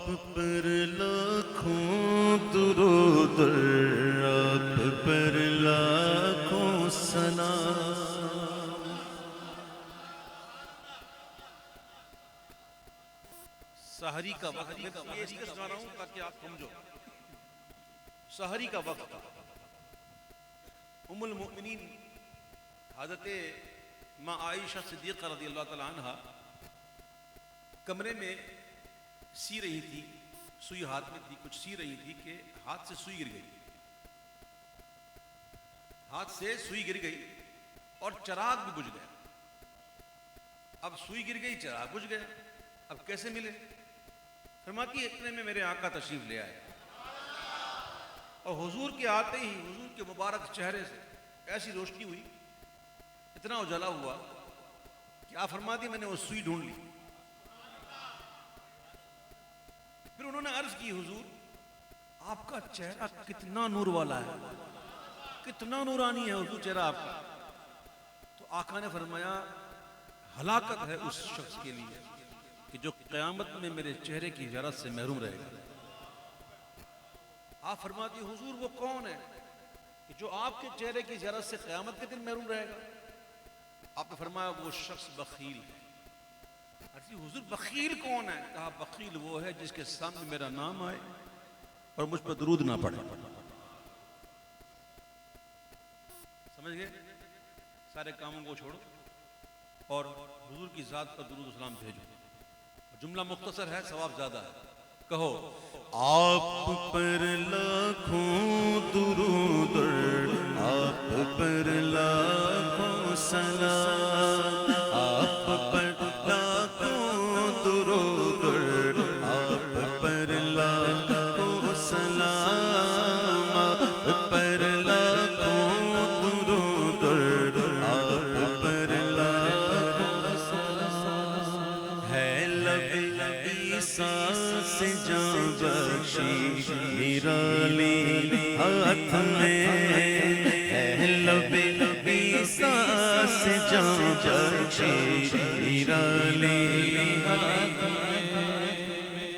پر لاکھوں درود، آپ پر لاکھوں سلام۔ سحری کا وقت، میں یہ اس لیے سنا رہا ہوں تاکہ آپ سمجھو۔ سحری کا وقت، ام المؤمنین حضرت ماں عائشہ صدیقہ رضی اللہ تعالی عنہ کمرے میں سی رہی تھی، سوئی ہاتھ میں تھی، کچھ سی رہی تھی کہ ہاتھ سے سوئی گر گئی، ہاتھ سے سوئی گر گئی اور چراغ بھی بجھ گیا۔ اب سوئی گر گئی، چراغ بجھ گیا، اب کیسے ملے؟ فرماتی اتنے میں میرے آقا تشریف لے آئے اور حضور کے آتے ہی حضور کے مبارک چہرے سے ایسی روشنی ہوئی، اتنا اجالا ہوا کہ آپ فرماتی میں نے وہ سوئی ڈھونڈ لی۔ پھر انہوں نے عرض کی حضور آپ کا چہرہ کتنا نور والا ہے، کتنا نورانی ہے حضور چہرہ آپ کا۔ تو آقا نے فرمایا ہلاکت ہے اس شخص کے لیے کہ جو قیامت میں میرے چہرے کی زیارت سے محروم رہے گا۔ آپ فرماتی حضور وہ کون ہے کہ جو آپ کے چہرے کی زیارت سے قیامت کے دن محروم رہے گا؟ آپ نے فرمایا وہ شخص بخیل ہے۔ حضور بخیل کون ہے؟ کہا بخیل وہ ہے جس کے سامنے میرا نام آئے اور مجھ پر درود نہ پڑے۔ سمجھ گئے؟ سارے کاموں کو چھوڑو اور حضور کی ذات پر درود و سلام بھیجو۔ جملہ مختصر ہے، ثواب زیادہ ہے۔ کہو آپ پر لاکھوں درود، آپ پر لاکھوں سلام، آپ پر لاکھوں درود، آپ پر لاکھوں سلام، آپ پر لاکھوں درود، آپ پر لاکھوں سلام۔ ہے لب عیسیٰ سے جان بخشی نرالی ہاتھ میں، ہے لب عیسیٰ سے جان بخشی نرالی ہاتھ میں۔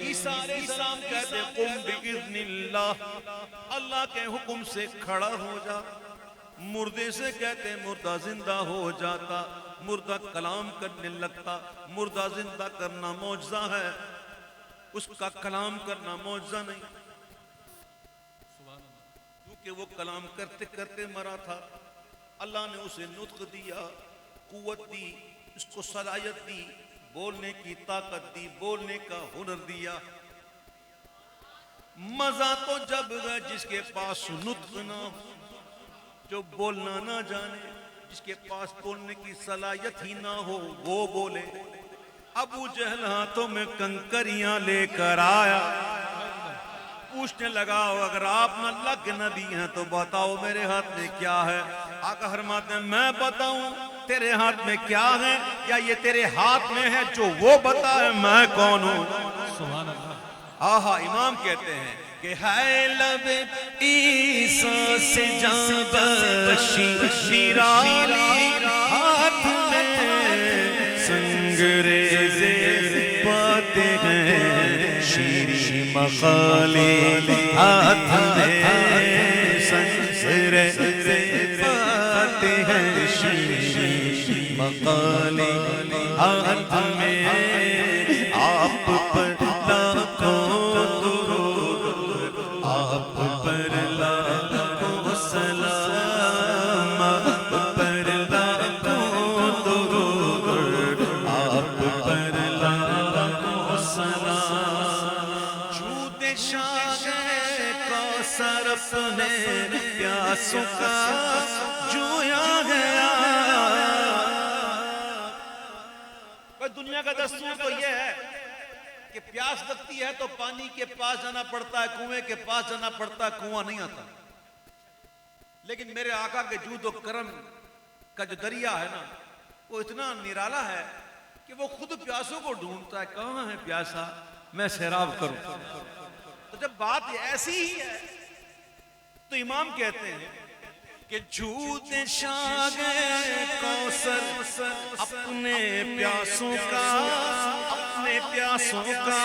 عیسیٰ علیہ السلام کہتے قم بإذن اللہ، اللہ کے حکم سے کھڑا ہو جا۔ مردے سے کہتے مردہ زندہ ہو جاتا، مردہ کلام کرنے لگتا۔ مردہ زندہ کرنا معجزہ ہے، اس کا کلام کرنا معجزہ نہیں، کیونکہ وہ کلام کرتے کرتے مرا تھا۔ اللہ نے اسے نطق دیا، قوت دی، اس کو صلاحیت دی، بولنے کی طاقت دی، بولنے کا ہنر دیا۔ مزہ تو جب ہے جس کے پاس نطق نہ ہو، جو بولنا نہ جانے، جس کے پاس بولنے کی صلاحیت ہی نہ ہو وہ بولے۔ ابو جہل ہاتھوں میں کنکریاں لے کر آیا، پوچھنے لگا اگر آپ نہ لگ نبی ہیں تو بتاؤ میرے ہاتھ میں کیا ہے؟ آقا فرماتے ہیں میں بتاؤں تیرے ہاتھ میں کیا ہے یا یہ تیرے ہاتھ میں ہے جو وہ بتائے میں کون ہوں؟ سبحان اللہ۔ آہا امام کہتے ہیں کہ ہے لب عیسیٰ سے جان بخشی نرالی ہاتھ میں، سنگریزے پاتے ہیں شیریں مخالی ہاتھ میں، سنگریزے پاتے ہیں شیریں مخالی ہاتھ میں۔ آپ پر لاکھوں درود، آپ پر لاکھوں سلام، آپ پر لاکھوں درود، آپ پر لاکھوں سلام۔ جود شاہ کوثر اپنے پیاسوں کا جویا گیا۔ دنیا کا دستور تو یہ ہے کہ پیاس لگتی ہے تو پانی کے پاس جانا پڑتا ہے، کنویں کے پاس جانا پڑتا ہے، کنواں نہیں آتا۔ لیکن میرے آقا کے جود و کرم کا جو دریا ہے نا وہ اتنا نرالا ہے کہ وہ خود پیاسوں کو ڈھونڈتا ہے، کہاں ہے پیاسا میں سیراب کروں۔ تو جب بات ایسی ہی ہے تو امام کہتے ہیں کہ جود شاہ کوثر اپنے پیاسوں کا، اپنے پیاسوں کا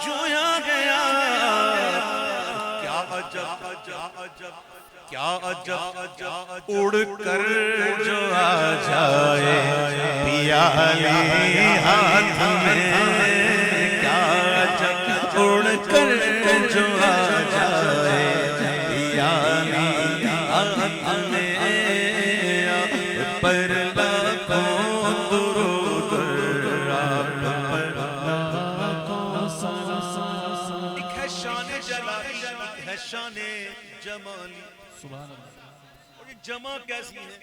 جو عجب کیا عجب اڑ کر جو آ جائے پیالے ہاتھ میں، کیا عجب اڑ کر جو آ جائے پیالے ہاتھ میں، پر لاکھوں درود آپ پر لاکھوں سلام۔ ایک ہے شان جلالی، ایک ہے شان جمالی۔ سبحان اللہ۔ اور یہ جمع کیسی ہے؟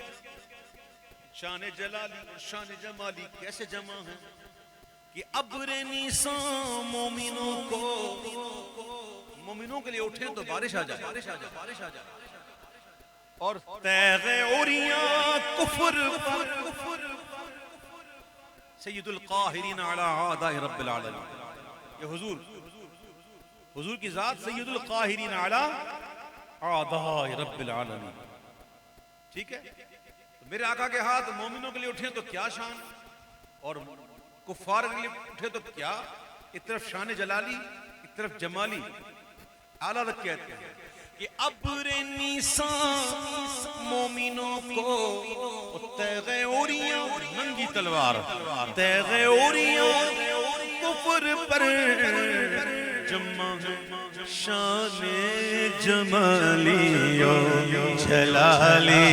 شان جلالی اور شان جمالی کیسے جمع ہیں کہ ابر نیسان مومنوں کے لیے اٹھے تو بارش آ جائے، اور تیغ اوریاں کفر پر سید القاہرین علی اعداء رب العالمین۔ یہ حضور کی ذات سید القاہرین علی اعداء رب العالمین، ٹھیک ہے؟ تو میرے آقا کے ہاتھ مومنوں کے لیے اٹھے تو کیا شان، اور کفار کے لیے اٹھے تو کیا؟ ایک طرف شان جلالی، ایک طرف جمالی، اعلیٰ تک کہتے ہیں کہ ابر نیسان مومنوں کو تیغ اوریاں ننگی تلوار، تیغ اوریاں کفر پر جمع شان جمالی و جلالی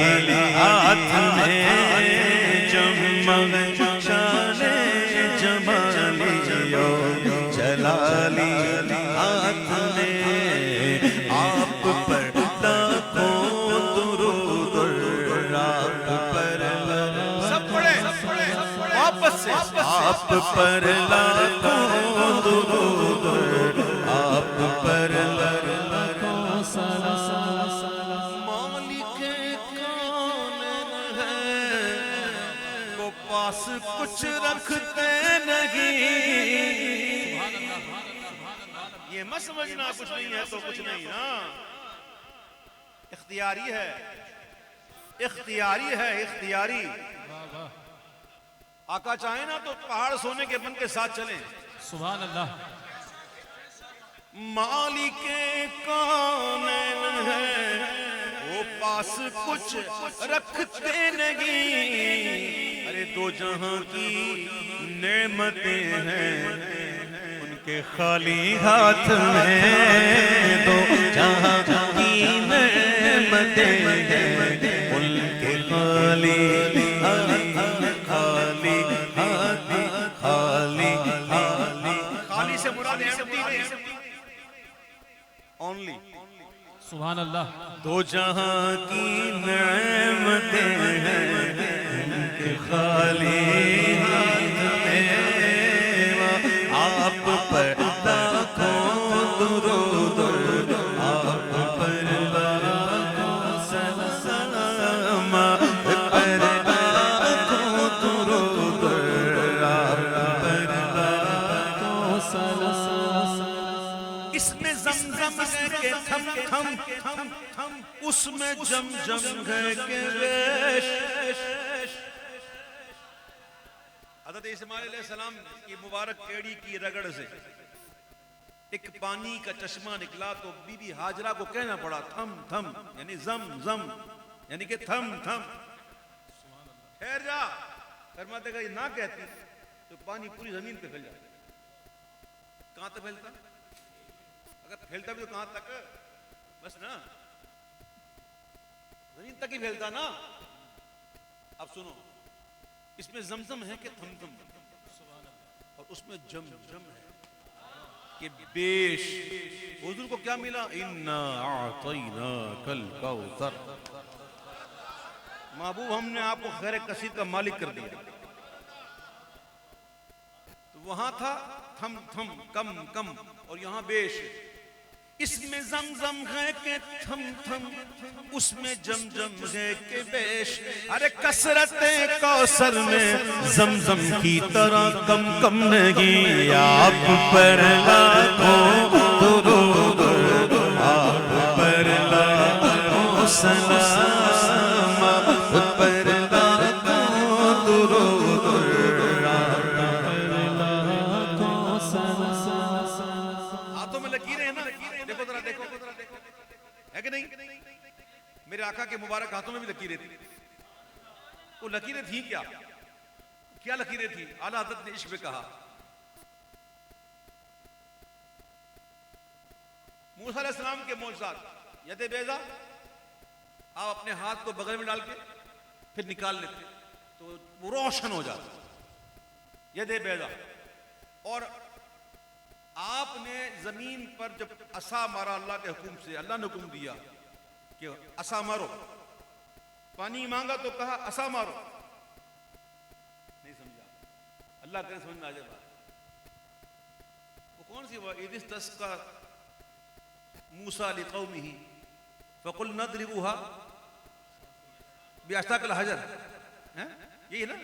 ہاتھ میں، جمع شان جمالی و جلالی ہاتھ میں، آپ پر لاکھوں درود آپ پر سب پڑھے واپس سے آپ پر لاکھوں درود آپ پر لاکھوں سلام۔ مالک کون ہے وہ پاس کچھ رکھتے نہیں، یہ مت سمجھنا کچھ نہیں ہے تو کچھ نہیں نا، اختیاری ہے، اختیاری ہے، اختیاری۔ آقا چاہیں نا تو پہاڑ سونے کے بن کے ساتھ چلیں۔ سبحان اللہ۔ مالک کونین ہے وہ پاس کچھ رکھتے نہیں، ارے دو جہاں کی نعمتیں ہیں ان کے خالی ہاتھ میں، دو جہاں کی نعمتیں ہیں ان کے خالی خالی سے مراد empty نہیں، only۔ سبحان اللہ۔ دو جہاں کی نعمتیں ہیں ان کے خالی ہاتھ میں، آپ پر لاکھوں درود آپ پر لاکھوں سلام، پر لاکھوں درود آپ پر لاکھوں سلام۔ اس میں زمزم ہے کہ تھم تھم تھم، اس میں جم جم ہے کہ ویش۔ حضرت اسماعیل علیہ السلام کی مبارک ایڑی کی رگڑ سے ایک پانی کا چشمہ نکلا تو بی بی ہاجرہ کو کہنا پڑا تھم تھم، یعنی زم زم، یعنی کہ تھم تھم، ٹھہر جا۔ فرماتے گا یہ نہ کہتی تو پانی پوری زمین پہ پھیل جاتا۔ کہاں تک پھیلتا؟ اگر پھیلتا بھی تو کہاں تک؟ بس نا زمین تک ہی پھیلتا نا۔ اب سنو، اس میں زمزم ہے کہ تھم تھم، اور اس میں جم جم ہے کہ بیش۔ حضور کو کیا ملا؟ اِنَّا أَعْطَيْنَاكَ الْكَوْثَرَ، محبوب ہم نے آپ کو خیر کثیر کا مالک کر دیا۔ تو وہاں تھا تھم تھم کم کم، اور یہاں بیش۔ اس میں زمزم ہے کہ تھم تھم، اس میں جم جم ہے کہ بیش۔ ارے کثرت کوثر میں زمزم کی طرح کم کم نہیں، آپ پر لاکھوں درود آپ پر لاکھوں سلام، آپ پر لاکھوں درود آپ پر لاکھوں سلام۔ ہاتھوں میں لکیریں ہیں نا، دیکھو ذرا دیکھو، ہے کہ نہیں؟ میرے آقا کے مبارک ہاتھوں میں بھی لکیریں تھیں. وہ لکیریں تھیں کیا لکیریں تھیں؟ اعلیٰ حضرت نے عشق میں کہا موسیٰ علیہ السلام کے معجزات ید بیضا، آپ اپنے ہاتھ کو بغل میں ڈال کے پھر نکال لیتے تو وہ روشن ہو جاتا ید بیضا. اور آپ نے زمین پر جب عصا مارا اللہ کے حکم سے، اللہ نے حکم دیا کہ عصا مارو، پانی مانگا تو کہا عصا مارو، نہیں سمجھا. اللہ کرے سمجھ میں آ جائے بات. وہ کون سی وہ اذ استسقى موسیٰ لقومہ فقلنا اضربوها بعصاک الحجر، یہی ہے نا.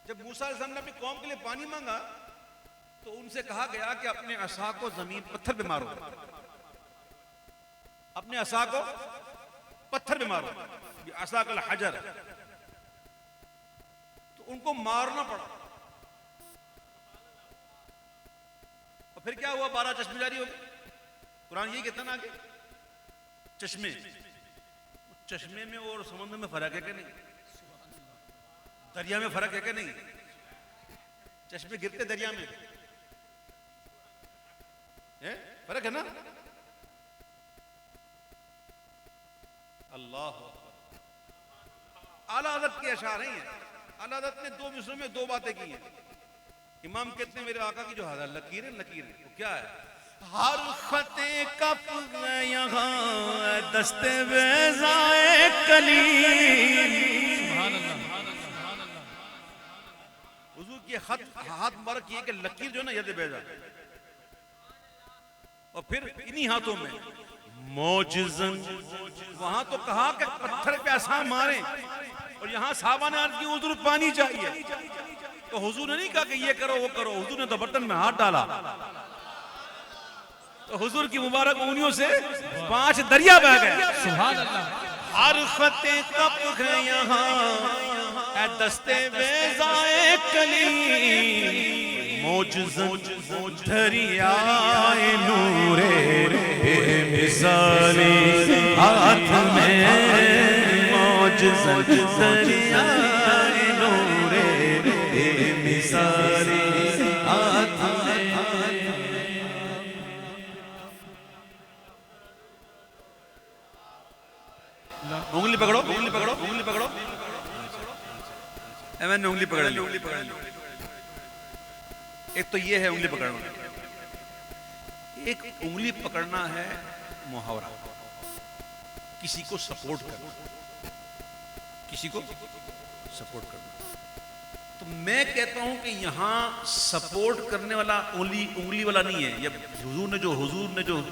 جب موسیٰ علیہ السلام نے اپنی قوم کے لیے پانی مانگا تو ان سے کہا گیا کہ اپنے عصا کو زمین پتھر پہ مارو، اپنے عصا کو پتھر پہ مارو بعصاک الحجر. تو ان کو مارنا پڑا. اور پھر کیا ہوا؟ 12 چشمے جاری ہو گئے. قرآن یہی کہتا نا آگے چشمے. چشمے میں اور سمندر میں فرق ہے کہ نہیں؟ دریا میں فرق ہے کہ نہیں؟ چشمے گرتے دریا میں فرق ہے نا. اللہ اعلیٰ حضرت کے اشعار ہیں. اعلیٰ حضرت نے 2 مصروں میں 2 باتیں کی ہیں. امام کہتے ہیں میرے آقا کی جو لکیریں وہ کیا ہے؟ ہر خطے کف میں یہاں دست بیضائے کلیم. سبحان اللہ سبحان اللہ. حضور کی ہاتھ مبارک یہ کہ لکیر جو ہے نا ید بیضا، اور پھر انہی ہاتھوں میں معجزن. وہاں تو کہا کہ پتھر پہ عصا ماریں، اور یہاں صحابہ نے عرض کی حضور پانی چاہیے. تو حضور نے نہیں کہا کہ یہ کرو وہ کرو، حضور نے تو برتن میں ہاتھ ڈالا تو حضور کی مبارک انگلیوں سے 5 دریا بہہ گئے. سبحان اللہ. ہر خطے کف ہے یہاں اے دست بیضائے کلیم. معجزن دریائے نور بے مثالی ہاتھ میں. معجزن دریائے نور بے مثالی ہاتھ میں. انگلی پکڑو انگلی پکڑو انگلی پکڑو. میں نے انگلی پکڑ لی. ایک تو یہ ہے انگلی پکڑنا. ایک انگلی پکڑنا ہے محاورہ، کسی کو سپورٹ کرنا، کسی کو سپورٹ کرنا. تو میں کہتا ہوں کہ یہاں سپورٹ کرنے والا انگلی والا نہیں ہے. یہ حضور نے جو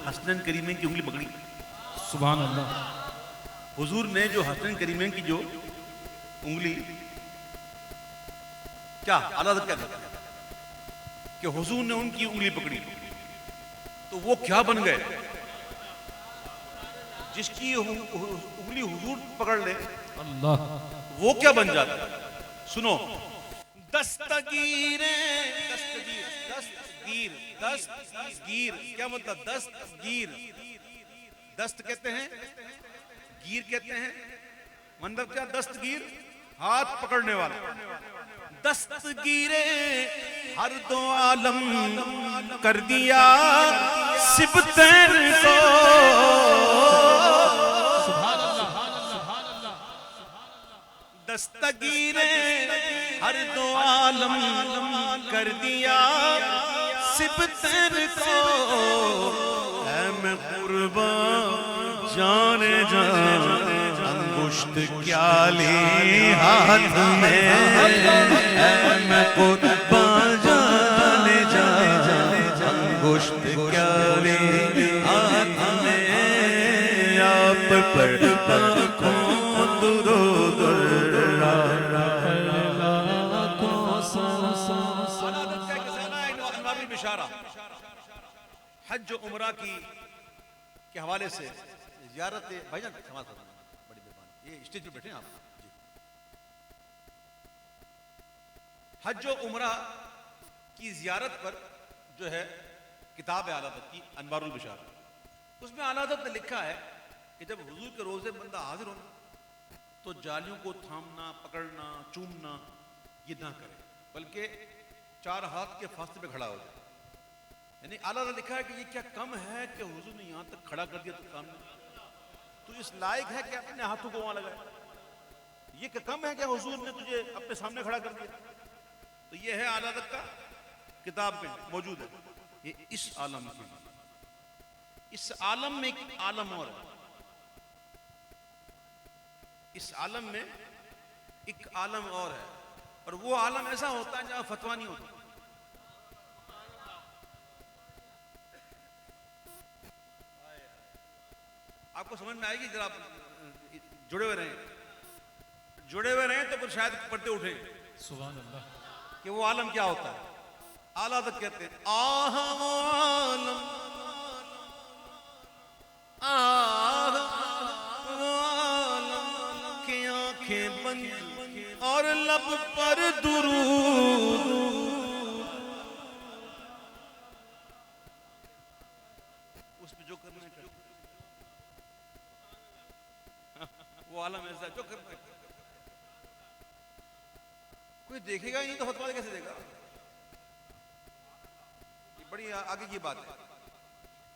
حسنین کریمین کی انگلی پکڑی، سبحان اللہ. حضور نے جو حسنین کریمین کی جو انگلی، کیا اعلیٰ حضرت کیا کہتے ہیں کہ حضور نے ان کی انگلی پکڑی تو وہ کیا بن گئے؟ جس کی انگلی حضور پکڑ لے اللہ. وہ کیا بن جاتا ہے؟ سنو، دستگیر دستگیر کیا مطلب؟ دستگیر، دست کہتے ہیں، گیر کہتے ہیں. مطلب کیا؟ دستگیر ہاتھ پکڑنے والا. دستگیر ہر 2 عالم کر دیا سبتر کو. سبحان اللہ سبحان اللہ. دستگیر ہر 2 عالم کر دیا سبتر کو. اے میں قربان جان انگشت کیا لی ہاتھ میں. اے میں قربان جان انگشت کیا لی ہاتھ میں. آپ پر آنکھوں درود حج و عمرہ کے حوالے سے زیارت بھائی جان سماعت کرنا بڑی مہربانی. یہ اسٹیج پہ بیٹھے ہیں آپ جی. حج و عمرہ کی زیارت پر جو ہے کتاب ہے اعلیٰ حضرت کی انوار البشارہ. اس میں اعلیٰ حضرت نے لکھا ہے کہ جب حضور کے روزے بندہ حاضر ہونا تو جالیوں کو تھامنا، پکڑنا، چومنا یہ نہ کرے، بلکہ 4 ہاتھ کے فاصلے پہ کھڑا ہو جائے. یعنی اعلیٰ نے لکھا ہے کہ یہ کیا کم ہے کہ حضور نے یہاں تک کھڑا کر دیا تو سامنے، تو اس لائق ہے کہ اپنے ہاتھوں کو وہاں لگائے. یہ کہ کم ہے کہ حضور نے تجھے اپنے سامنے کھڑا کر دیا. تو یہ ہے اعلیٰ حضرت کا کتاب میں موجود ہے. یہ اس عالم کے لیے، اس عالم میں ایک عالم اور ہے. اس عالم میں ایک عالم اور ہے، اور وہ عالم ایسا ہوتا ہے جہاں فتویٰ نہیں ہوتا. آپ کو سمجھ میں آئے گی، اگر آپ جڑے ہوئے رہیں تو پھر شاید پردے اٹھیں سبحان اللہ. کہ وہ عالم کیا ہوتا ہے. اعلیٰ حضرت کہتے ہیں آہ وہ عالم، آہ وہ عالم کہ آنکھیں بند اور لب پر درود. اس پہ جو کرنا ہے وہ عالم ایسا جو کرنا ہے. کوئی دیکھے گا ہی نہیں تو فتویٰ کیسے دے گا؟ یہ بڑی آگے کی بات ہے.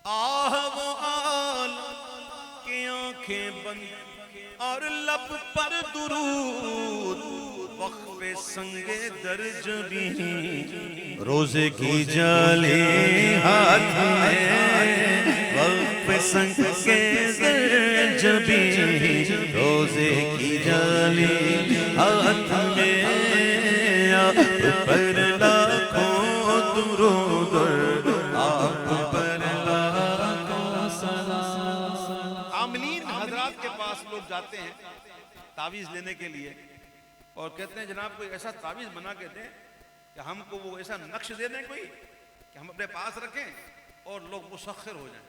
آہ وہ عالم کہ آنکھیں بند اور لب پر درود، وقف سنگ درج بھی روزے کی جالی ہاتھ میں، وقف سنگ کے درج بھی روزے کی جالی ہاتھ میں، آپ پر لاکھوں درود، آپ پر لاکھوں سلام. عاملین حضرات کے پاس لوگ جاتے ہیں تعویذ لینے کے لیے اور کہتے ہیں جناب کوئی ایسا تعویذ بنا کے دیں کہ ہم کو وہ ایسا نقش دے دیں کوئی کہ ہم اپنے پاس رکھیں اور لوگ مسخر ہو جائیں.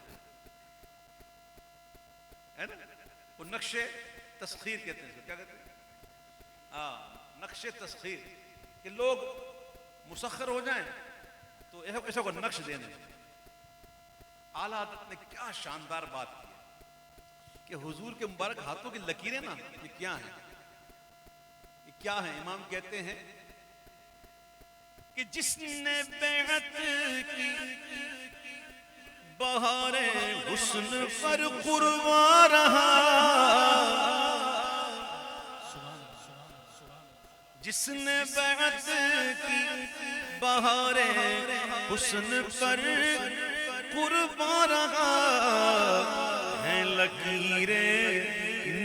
ہے نا؟ وہ نقش تسخیر کہتے ہیں. کیا کہتے ہیں؟ نقش تسخیر، کہ لوگ مسخر ہو جائیں تو ایسا کو نقش دینے. اعلیٰ حضرت نے کیا شاندار بات کی کہ حضور کے مبارک ہاتھوں کی لکیریں نا یہ کیا ہیں؟ یہ کیا ہیں؟ امام کہتے ہیں کہ جس نے بیعت کی بہار حسن پر قرباں رہا، جس نے بیعت کی بہار حسن پر قرباں رہا، ہیں لکیریں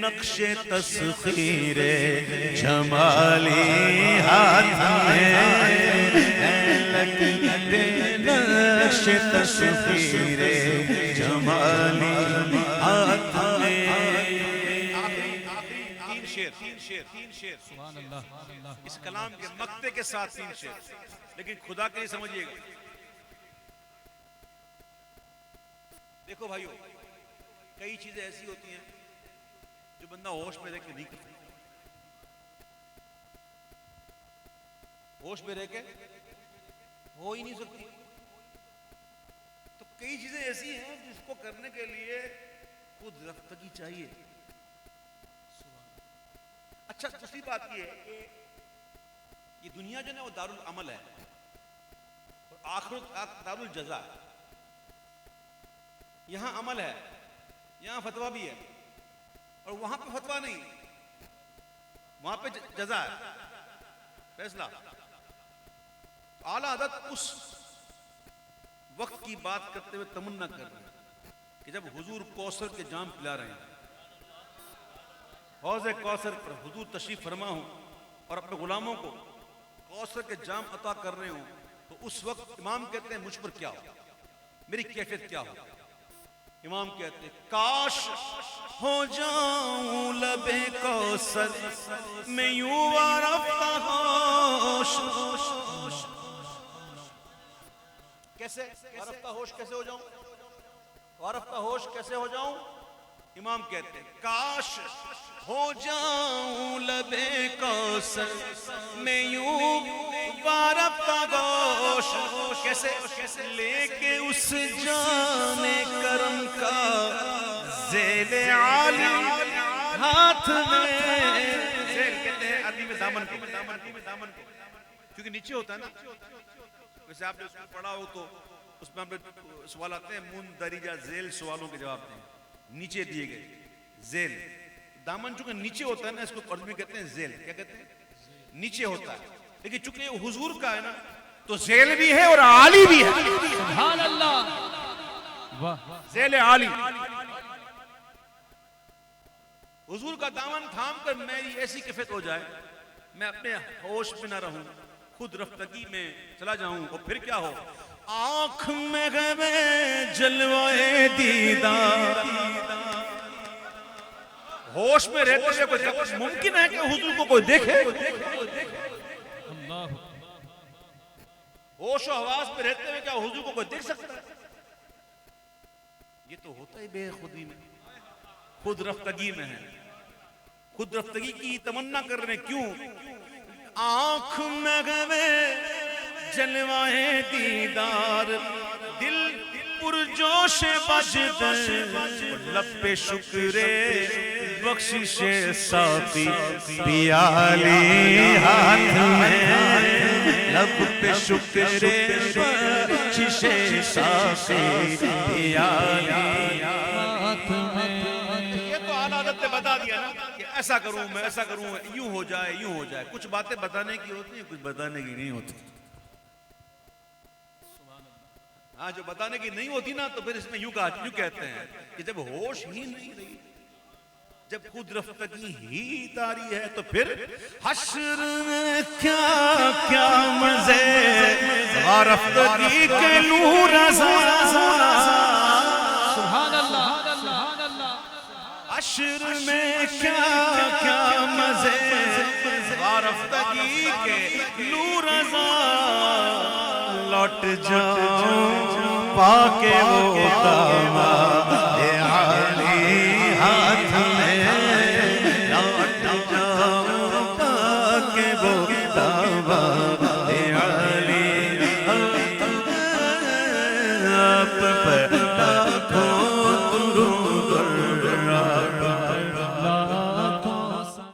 نقش تسخیر جمالی ہاتھ میں، ہیں لکیریں نقش تسخیر جمالی ہاتھ میں. تین شیر سبحان اللہ. اس کلام کے مقطع کے ساتھ 3 شیر، لیکن خدا کے لیے سمجھیے گا. دیکھو بھائیو، کئی چیزیں ایسی ہوتی ہیں جو بندہ ہوش میں رہ کے نہیں کرتا. ہوش میں رہ کے ہو ہی نہیں سکتی. تو کئی چیزیں ایسی ہیں جس کو کرنے کے لیے خود رفتگی چاہیے. اچھا دوسری بات یہ ہے کہ یہ دنیا جو ہے وہ دارالعمل ہے اور آخرت دارالجزا ہے. یہاں عمل ہے، یہاں فتویٰ بھی ہے، اور وہاں پہ فتویٰ نہیں، وہاں پہ جزا ہے، فیصلہ. اعلیٰ حضرت اس وقت کی بات کرتے ہوئے تمنا کر رہے ہیں کہ جب حضور کوثر کے جام پلا رہے ہیں، حوض کوثر پر حضور تشریف فرما ہوں اور اپنے غلاموں کو کوثر کے جام عطا کر رہے ہوں، تو اس وقت امام کہتے ہیں مجھ پر کیا ہو، میری کیفیت کیا ہو. امام کہتے ہیں کاش ہو جاؤں لبے کوثر میں یوں وارفتہ ہوش. کیسے وارفتہ ہوش کیسے ہو جاؤں؟ وارفتہ ہوش کیسے ہو جاؤں؟ امام کہتے ہیں کاش ہو جاؤں لبے کوثر میں یوں وارفتہ ہوش. کیسے؟ لے کے اس جام کرم کا ذیل عالی ہاتھ میں. ذیل کہتے ہیں عربی میں دامن کو, کیونکہ نیچے ہوتا ہے نا. ویسے آپ نے اس کو پڑھا ہو تو اس میں ہم نے سوال آتے ہیں مندرجہ ذیل سوالوں کے جواب دیں, نیچے دیے گئے ذیل. دامن چونکہ نیچے ہوتا ہے نا, اس کو عربی میں کہتے ہیں ذیل. کیا کہتے ہیں؟ نیچے ہوتا ہے. لیکن چونکہ حضور کا ہے نا تو ذیل بھی ہے اور عالی بھی ہے. سبحان اللہ. واہ. ذیل عالی. حضور کا دامن تھام کر میری ایسی کیفیت ہو جائے میں اپنے ہوش میں نہ رہوں, خود رفتگی میں چلا جاؤں, اور پھر کیا ہو, آنکھ میں غم جلوائے دیدار. ہوش میں رہتے ہوئے کوئی ممکن ہے کہ حضور کو کوئی دیکھے؟ اللہ. ہوش و حواس میں رہتے ہوئے کیا حضور کو کوئی دیکھ سکتا ہے؟ یہ تو ہوتا ہی بے خودی میں, خود رفتگی میں ہے. خود رفتگی کی تمنا کر رہے کیوں؟ آنکھ میں غم جلوائے دیدار, دل پرجوش بجد لب پہ شکر بخشش ساقی پیالی ہاتھ میں, لب پہ شکر بخشش ساقی پیالی ہاتھ میں. یہ تو اعلیٰ حضرت نے بتا دیا نا کہ ایسا کروں میں, ایسا کروں, یوں ہو جائے, یوں ہو جائے. کچھ باتیں بتانے کی ہوتی ہیں, کچھ بتانے کی نہیں ہوتی. ہاں جو بتانے کی نہیں ہوتی نا تو پھر اس میں یوں کہتے ہیں کہ جب ہوش ہی نہیں رہی, جب خود رفتگی ہی طاری ہے تو پھر حشر میں کیا کیا مزے رفتگی کے نور رضا. سبحان اللہ. سبحان اللہ. حشر میں کیا کیا مزے رفتگی کے نور رضا. لوٹ جاؤں پا کے وہ داماد